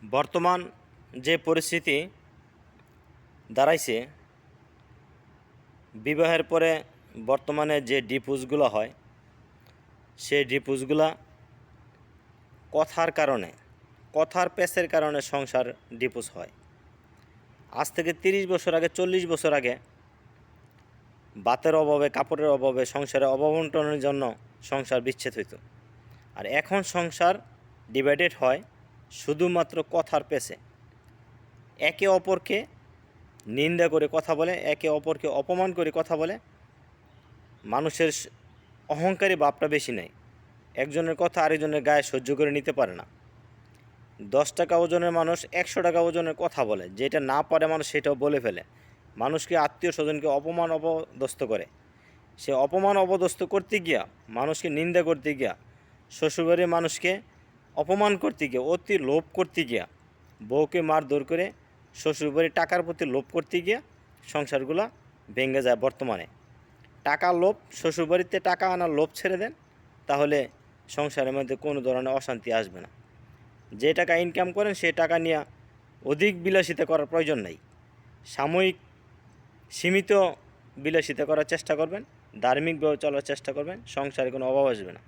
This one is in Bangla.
বর্তমান যে পরিস্থিতি দাঁড়াইছে, বিবাহের পরে বর্তমানে যে ডিভোর্সগুলো হয়, সেই ডিভোর্সগুলা কথার পেচের কারণে সংসার ডিভোর্স হয়। আজ থেকে 30 বছর আগে, 40 বছর আগে ভাতের অভাবে, কাপড়ের অভাবে, সংসারে অববন্টনের জন্য সংসার বিচ্ছেদ হইতো। আর এখন সংসার ডিভাইডেড হয় শুধুমাত্র কথার পেছে। একে অপরকে নিন্দা করে কথা বলে, একে অপরকে অপমান করে কথা বলে। মানুষের অহংকারী ভাবটা বেশি নেই। একজনের কথা আরেকজনের গায়ে সহ্য করে নিতে পারে না। 10 টাকা ওজনের মানুষ 100 টাকা ওজনের কথা বলে, যেটা না পারে মানুষ সেটাও বলে ফেলে। মানুষকে, আত্মীয় স্বজনকে অপমান অপদস্থ করে। সে অপমান অপদস্থ করতে গিয়া, মানুষকে নিন্দা করতে গিয়া, শ্বশুরবাড়ির মানুষকে অপমান করতে গিয়া, অতি লোভ করতে গিয়া, বউকে মারধর করে শ্বশুরবাড়ির টাকার প্রতি লোভ করতে গিয়া সংসারগুলো ভেঙে যায়। বর্তমানে টাকার লোভ, শ্বশুরবাড়িতে টাকা আনার লোভ ছেড়ে দেন, তাহলে সংসারের মধ্যে কোনো ধরনের অশান্তি আসবে না। যে টাকা ইনকাম করেন সেই টাকা নিয়ে অধিক বিলাসিতা করার প্রয়োজন নাই। সাময়িক সীমিত বিলাসিতা করার চেষ্টা করবেন, ধার্মিকভাবে চলার চেষ্টা করবেন, সংসারে কোনো অভাব আসবে না।